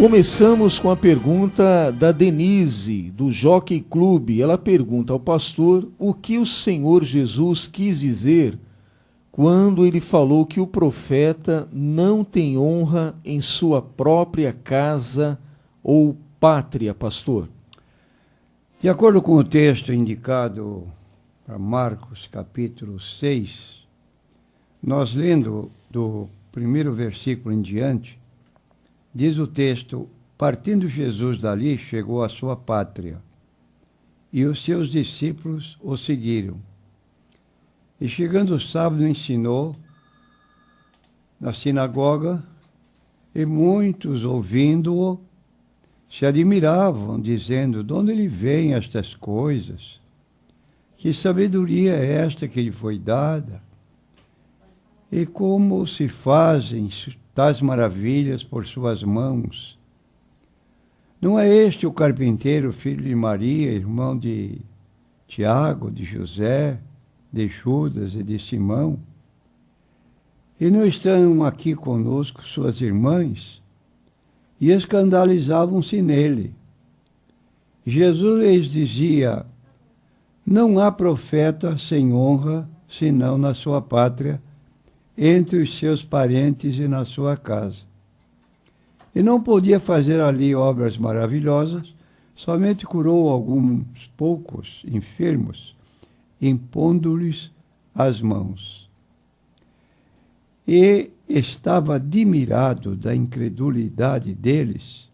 Começamos com a pergunta da Denise, do Jockey Clube. Ela pergunta ao pastor o que o Senhor Jesus quis dizer quando ele falou que o profeta não tem honra em sua própria casa ou pátria, pastor. De acordo com o texto indicado para Marcos, capítulo 6, nós lendo do primeiro versículo em diante, diz o texto: partindo Jesus dali, chegou à sua pátria, e os seus discípulos o seguiram. E chegando o sábado, ensinou na sinagoga, e muitos, ouvindo-o, se admiravam, dizendo: de onde lhe vêm estas coisas? Que sabedoria é esta que lhe foi dada? E como se fazem tais maravilhas por suas mãos? Não é este o carpinteiro, filho de Maria, irmão de Tiago, de José, de Judas e de Simão? E não estão aqui conosco suas irmãs? E escandalizavam-se nele. Jesus lhes dizia: não há profeta sem honra, senão na sua pátria, entre os seus parentes e na sua casa. E não podia fazer ali obras maravilhosas, somente curou alguns poucos enfermos, impondo-lhes as mãos. E estava admirado da incredulidade deles.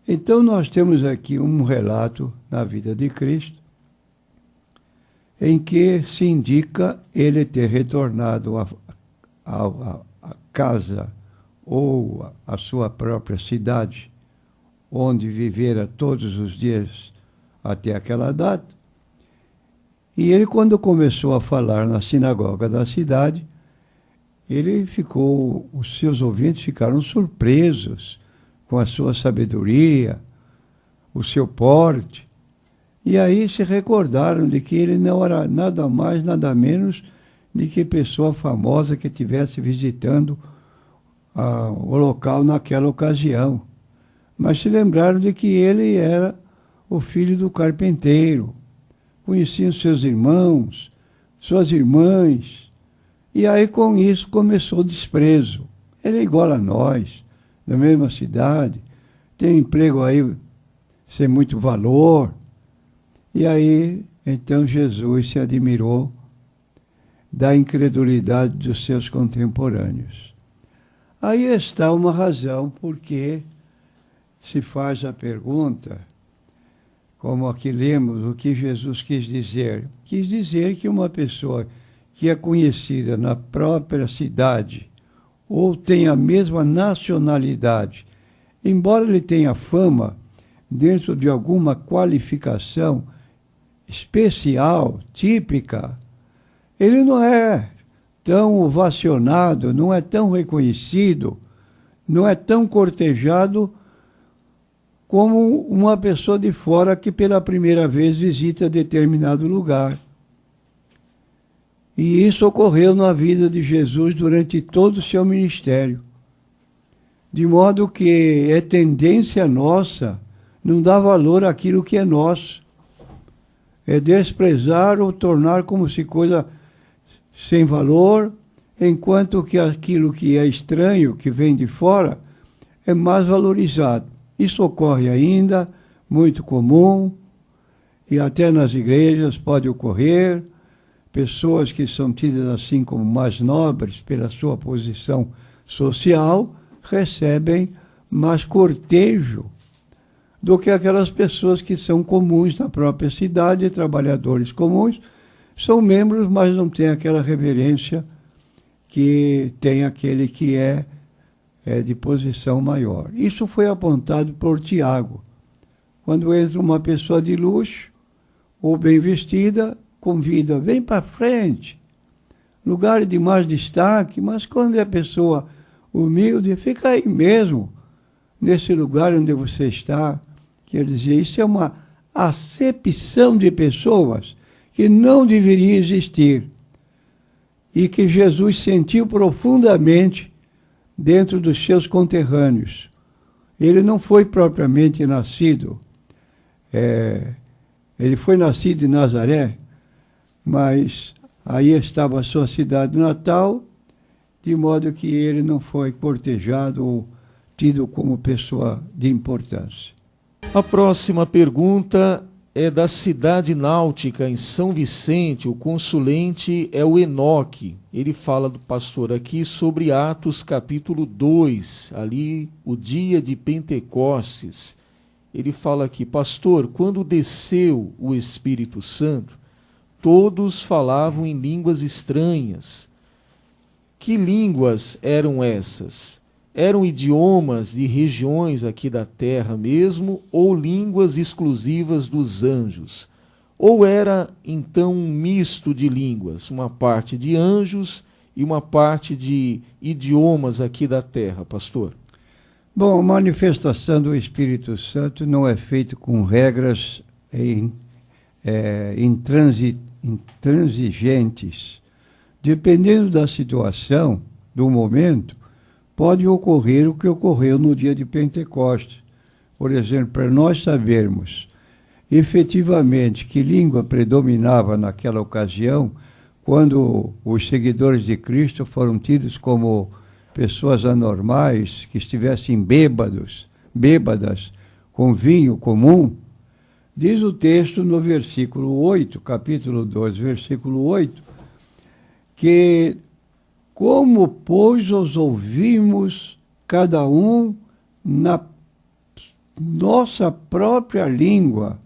Então nós temos aqui um relato na vida de Cristo, em que se indica ele ter retornado à casa ou à sua própria cidade, onde vivera todos os dias até aquela data. E ele, quando começou a falar na sinagoga da cidade, os seus ouvintes ficaram surpresos com a sua sabedoria, o seu porte. E aí se recordaram de que ele não era nada mais, nada menos de que pessoa famosa que estivesse visitando o local naquela ocasião. Mas se lembraram de que ele era o filho do carpinteiro, conheciam seus irmãos, suas irmãs, e aí com isso começou o desprezo. Ele é igual a nós, da mesma cidade, tem um emprego aí sem muito valor. E aí, então, Jesus se admirou da incredulidade dos seus contemporâneos. Aí está uma razão porque se faz a pergunta, como aqui lemos, o que Jesus quis dizer. Quis dizer que uma pessoa que é conhecida na própria cidade ou tem a mesma nacionalidade, embora ele tenha fama dentro de alguma qualificação especial, típica, ele não é tão ovacionado, não é tão reconhecido, não é tão cortejado como uma pessoa de fora que pela primeira vez visita determinado lugar. E isso ocorreu na vida de Jesus durante todo o seu ministério. De modo que é tendência nossa não dar valor àquilo que é nosso. É desprezar ou tornar como se coisa sem valor, enquanto que aquilo que é estranho, que vem de fora, é mais valorizado. Isso ocorre ainda, muito comum, e até nas igrejas pode ocorrer. Pessoas que são tidas assim como mais nobres pela sua posição social recebem mais cortejo do que aquelas pessoas que são comuns na própria cidade, trabalhadores comuns, são membros, mas não têm aquela reverência que tem aquele que é de posição maior. Isso foi apontado por Tiago. Quando entra uma pessoa de luxo ou bem vestida, convida, vem para frente, lugar de mais destaque, mas quando é a pessoa humilde, fica aí mesmo, nesse lugar onde você está. Quer dizer, isso é uma acepção de pessoas que não deveria existir e que Jesus sentiu profundamente dentro dos seus conterrâneos. ele não foi propriamente nascido. Ele foi nascido em Nazaré, mas aí estava a sua cidade natal, de modo que ele não foi cortejado ou tido como pessoa de importância. A próxima pergunta é da cidade náutica em São Vicente. O consulente é o Enoque. Ele fala do pastor aqui sobre Atos capítulo 2, ali o dia de Pentecostes. Ele fala aqui: pastor, quando desceu o Espírito Santo, todos falavam em línguas estranhas. Que línguas eram essas? Eram idiomas de regiões aqui da terra mesmo, ou línguas exclusivas dos anjos? Ou era, então, um misto de línguas, uma parte de anjos e uma parte de idiomas aqui da terra, pastor? Bom, a manifestação do Espírito Santo não é feita com regras intransigentes. Dependendo da situação, do momento, pode ocorrer o que ocorreu no dia de Pentecostes. Por exemplo, para nós sabermos efetivamente que língua predominava naquela ocasião, quando os seguidores de Cristo foram tidos como pessoas anormais, que estivessem bêbadas, com vinho comum, diz o texto no versículo 8, capítulo 2, versículo 8, que como, pois, os ouvimos cada um na nossa própria língua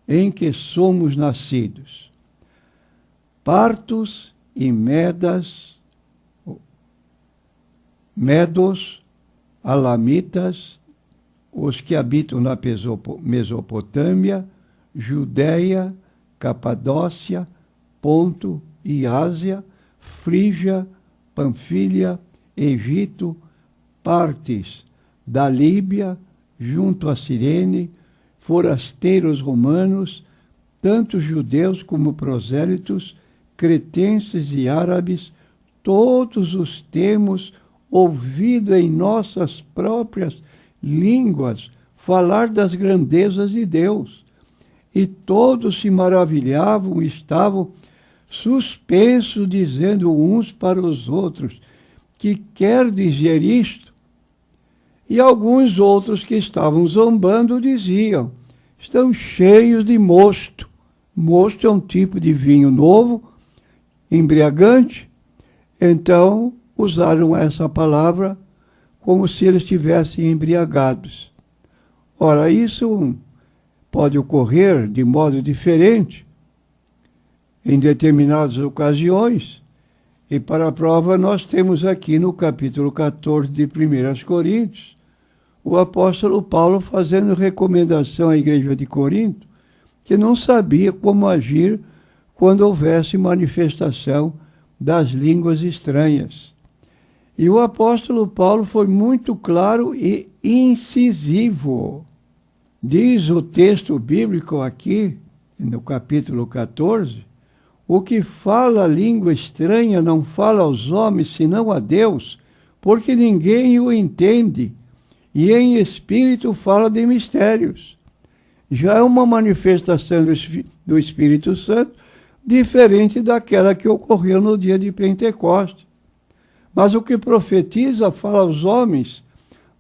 em que somos nascidos. Partos e medos, alamitas, os que habitam na Mesopotâmia, Judéia, Capadócia, Ponto e Ásia, Frígia, Panfilha, Egito, partes da Líbia, junto a Cirene, forasteiros romanos, tanto judeus como prosélitos, cretenses e árabes, todos os temos ouvido em nossas próprias línguas falar das grandezas de Deus. E todos se maravilhavam e estavam suspensos, dizendo uns para os outros: que quer dizer isto? E alguns outros que estavam zombando diziam: estão cheios de mosto. Mosto é um tipo de vinho novo, embriagante. Então usaram essa palavra como se eles estivessem embriagados. Ora, isso pode ocorrer de modo diferente em determinadas ocasiões, e para a prova nós temos aqui no capítulo 14 de 1 Coríntios, o apóstolo Paulo fazendo recomendação à igreja de Corinto, que não sabia como agir quando houvesse manifestação das línguas estranhas. E o apóstolo Paulo foi muito claro e incisivo. Diz o texto bíblico aqui, no capítulo 14, o que fala língua estranha não fala aos homens, senão a Deus, porque ninguém o entende, e em espírito fala de mistérios. Já é uma manifestação do Espírito Santo diferente daquela que ocorreu no dia de Pentecostes. Mas o que profetiza fala aos homens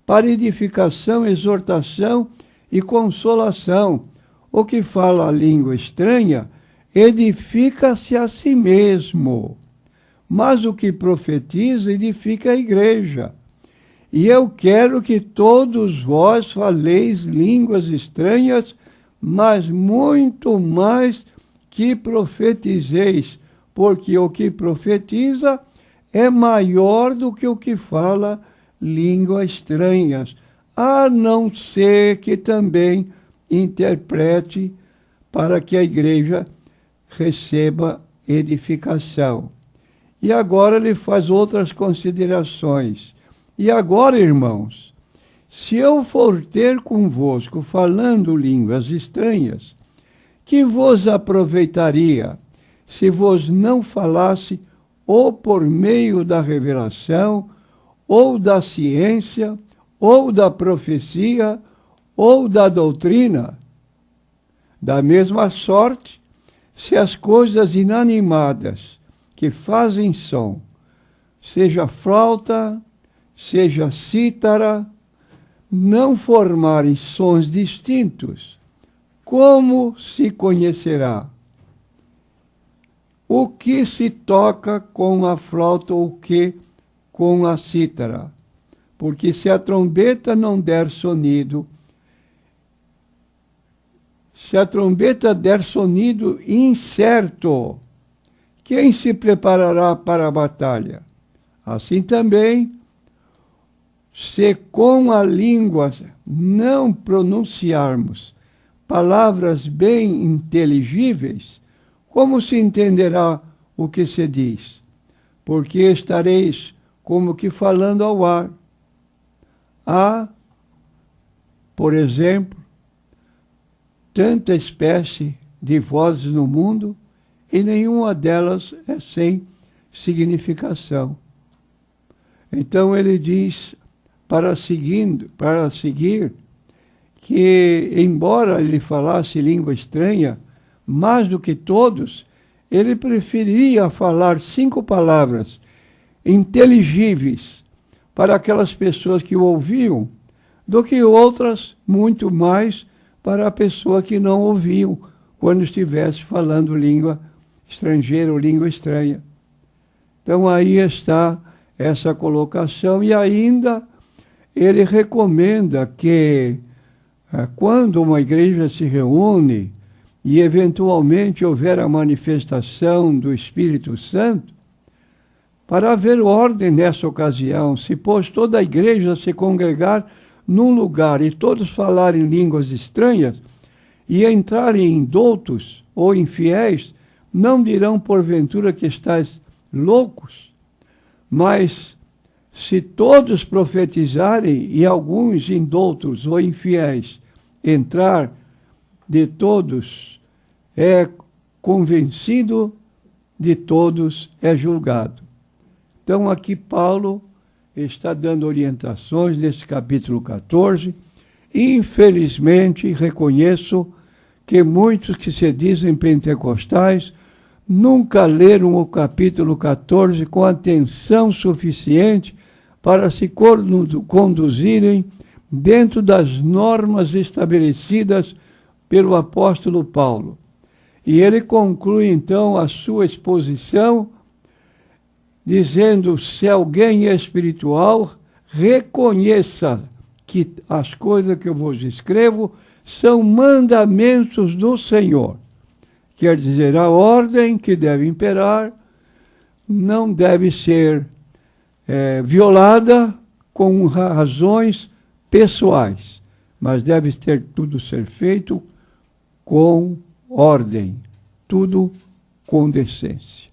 para edificação, exortação e consolação. O que fala a língua estranha edifica-se a si mesmo, mas o que profetiza edifica a igreja. E eu quero que todos vós faleis línguas estranhas, mas muito mais que profetizeis, porque o que profetiza é maior do que o que fala línguas estranhas, a não ser que também interprete para que a igreja receba edificação. E agora ele faz outras considerações. E agora, irmãos, se eu for ter convosco falando línguas estranhas, que vos aproveitaria se vos não falasse ou por meio da revelação, ou da ciência, ou da profecia, ou da doutrina. Da mesma sorte, se as coisas inanimadas que fazem som, seja flauta, seja cítara, não formarem sons distintos, como se conhecerá o que se toca com a flauta ou o que com a cítara? Porque se a trombeta não der sonido, se a trombeta der sonido incerto, quem se preparará para a batalha? Assim também, se com a língua não pronunciarmos palavras bem inteligíveis, como se entenderá o que se diz? Porque estareis como que falando ao ar. Há, por exemplo, tanta espécie de vozes no mundo e nenhuma delas é sem significação. Então ele diz para seguir que, embora ele falasse língua estranha, mais do que todos, ele preferia falar 5 palavras inteligíveis para aquelas pessoas que o ouviam, do que outras, muito mais, para a pessoa que não ouviam, quando estivesse falando língua estrangeira ou língua estranha. Então aí está essa colocação, e ainda ele recomenda que, quando uma igreja se reúne, e eventualmente houver a manifestação do Espírito Santo, para haver ordem nessa ocasião, se pois toda a igreja se congregar num lugar e todos falarem línguas estranhas e entrarem indoutos ou infiéis, não dirão porventura que estáis loucos, mas se todos profetizarem e alguns indoutos ou infiéis entrar, de todos é convencido, de todos é julgado. Então aqui Paulo está dando orientações nesse capítulo 14. Infelizmente, reconheço que muitos que se dizem pentecostais nunca leram o capítulo 14 com atenção suficiente para se conduzirem dentro das normas estabelecidas pelo apóstolo Paulo. E ele conclui então a sua exposição dizendo: se alguém é espiritual, reconheça que as coisas que eu vos escrevo são mandamentos do Senhor. Quer dizer, a ordem que deve imperar não deve ser violada com razões pessoais, mas deve ter tudo ser feito com ordem, tudo com decência.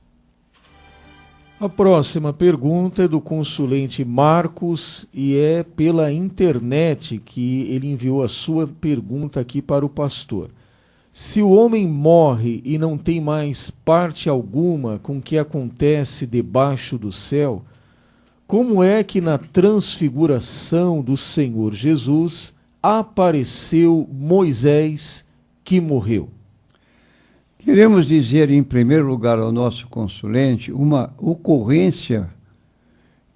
A próxima pergunta é do consulente Marcos e é pela internet que ele enviou a sua pergunta aqui para o pastor. Se o homem morre e não tem mais parte alguma com o que acontece debaixo do céu, como é que na transfiguração do Senhor Jesus apareceu Moisés que morreu? Queremos dizer, em primeiro lugar, ao nosso consulente, uma ocorrência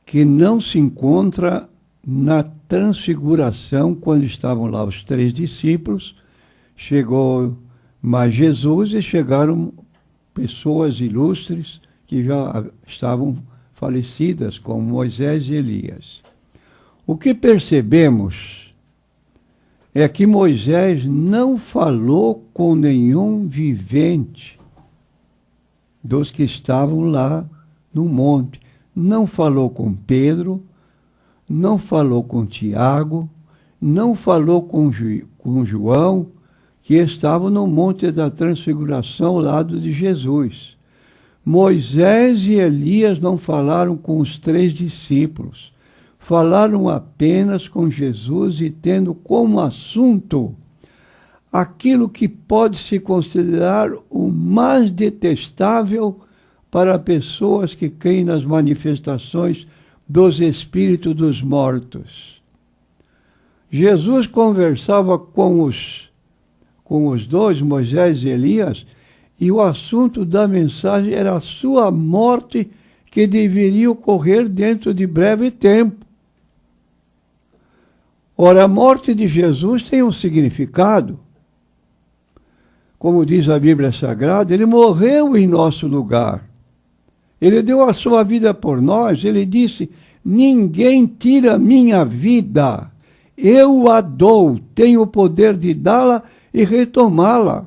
que não se encontra na transfiguração, quando estavam lá os 3 discípulos, chegou mais Jesus e chegaram pessoas ilustres que já estavam falecidas, como Moisés e Elias. O que percebemos é que Moisés não falou com nenhum vivente dos que estavam lá no monte. Não falou com Pedro, não falou com Tiago, não falou com João, que estavam no monte da transfiguração ao lado de Jesus. Moisés e Elias não falaram com os 3 discípulos. Falaram apenas com Jesus e tendo como assunto aquilo que pode se considerar o mais detestável para pessoas que creem nas manifestações dos espíritos dos mortos. Jesus conversava com os dois, Moisés e Elias, e o assunto da mensagem era a sua morte, que deveria ocorrer dentro de breve tempo. Ora, a morte de Jesus tem um significado. Como diz a Bíblia Sagrada, ele morreu em nosso lugar. Ele deu a sua vida por nós. Ele disse: ninguém tira minha vida. Eu a dou, tenho o poder de dá-la e retomá-la.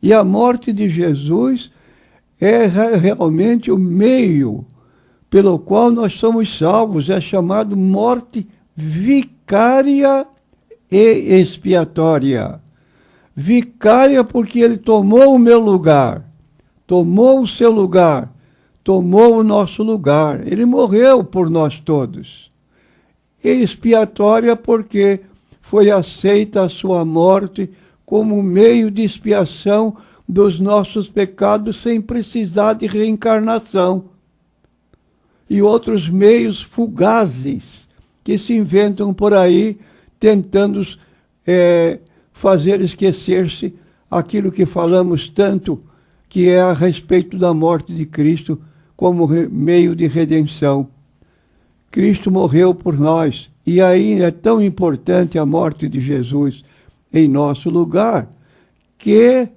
E a morte de Jesus é realmente o meio pelo qual nós somos salvos. É chamado morte vicária e expiatória. Vicária porque ele tomou o meu lugar, tomou o seu lugar, tomou o nosso lugar. Ele morreu por nós todos. E expiatória porque foi aceita a sua morte como meio de expiação dos nossos pecados, sem precisar de reencarnação. E outros meios fugazes que se inventam por aí, tentando fazer esquecer-se aquilo que falamos tanto, que é a respeito da morte de Cristo como meio de redenção. Cristo morreu por nós, e aí é tão importante a morte de Jesus em nosso lugar, que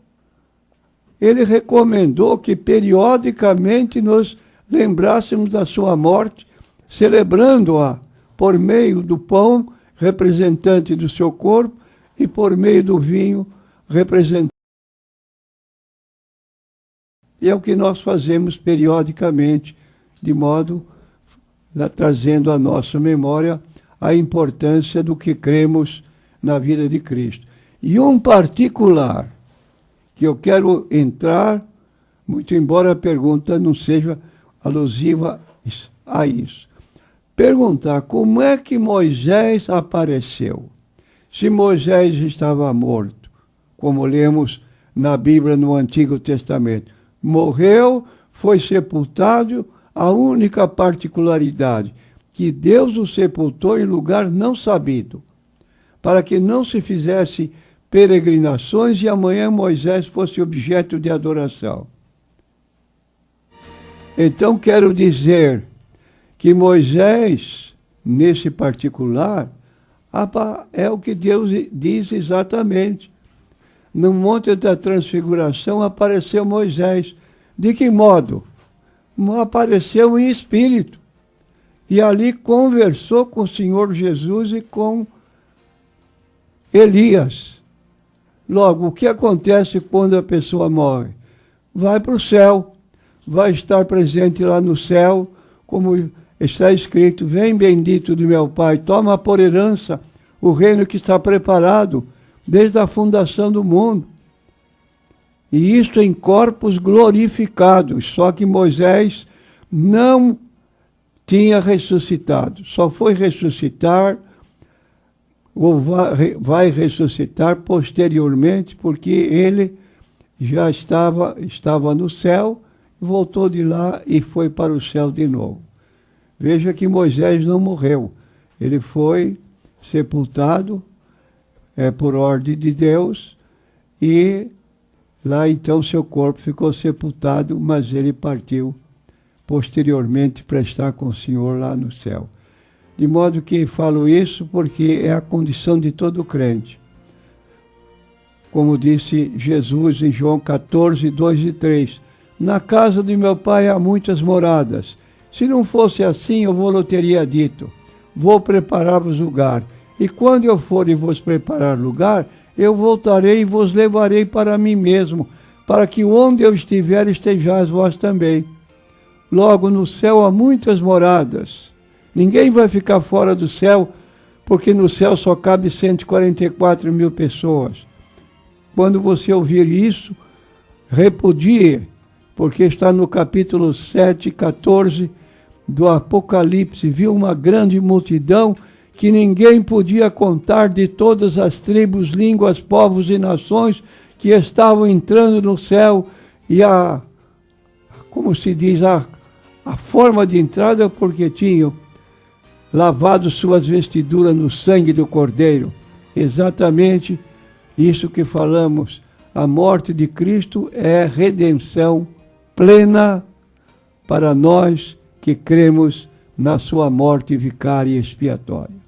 ele recomendou que periodicamente nos lembrássemos da sua morte, celebrando-a por meio do pão, representante do seu corpo, e por meio do vinho, representante. E é o que nós fazemos periodicamente, de modo trazendo à nossa memória a importância do que cremos na vida de Cristo. E um particular que eu quero entrar, muito embora a pergunta não seja alusiva a isso. Perguntar como é que Moisés apareceu. Se Moisés estava morto, como lemos na Bíblia no Antigo Testamento, morreu, foi sepultado, a única particularidade, que Deus o sepultou em lugar não sabido, para que não se fizesse peregrinações e amanhã Moisés fosse objeto de adoração. Então quero dizer que Moisés, nesse particular, é o que Deus diz exatamente. No Monte da Transfiguração apareceu Moisés. De que modo? Apareceu em espírito. E ali conversou com o Senhor Jesus e com Elias. Logo, o que acontece quando a pessoa morre? Vai para o céu, vai estar presente lá no céu, como está escrito: vem bendito do meu Pai, toma por herança o reino que está preparado desde a fundação do mundo. E isto em corpos glorificados, só que Moisés não tinha ressuscitado, só foi ressuscitar, ou vai ressuscitar posteriormente, porque ele já estava no céu, voltou de lá e foi para o céu de novo. Veja que Moisés não morreu, ele foi sepultado por ordem de Deus, e lá então seu corpo ficou sepultado, mas ele partiu posteriormente para estar com o Senhor lá no céu. De modo que falo isso porque é a condição de todo crente. Como disse Jesus em João 14, 2 e 3, na casa de meu Pai há muitas moradas. Se não fosse assim, eu vou teria dito, vou preparar-vos lugar. E quando eu for e vos preparar lugar, eu voltarei e vos levarei para mim mesmo, para que onde eu estiver estejais vós também. Logo, no céu há muitas moradas. Ninguém vai ficar fora do céu, porque no céu só cabe 144 mil pessoas. Quando você ouvir isso, repudie, porque está no capítulo 7, 14 do Apocalipse. Viu uma grande multidão que ninguém podia contar, de todas as tribos, línguas, povos e nações que estavam entrando no céu, e como se diz, a forma de entrada, porque tinham lavado suas vestiduras no sangue do Cordeiro. Exatamente isso que falamos. A morte de Cristo é redenção plena para nós que cremos na sua morte vicária e expiatória.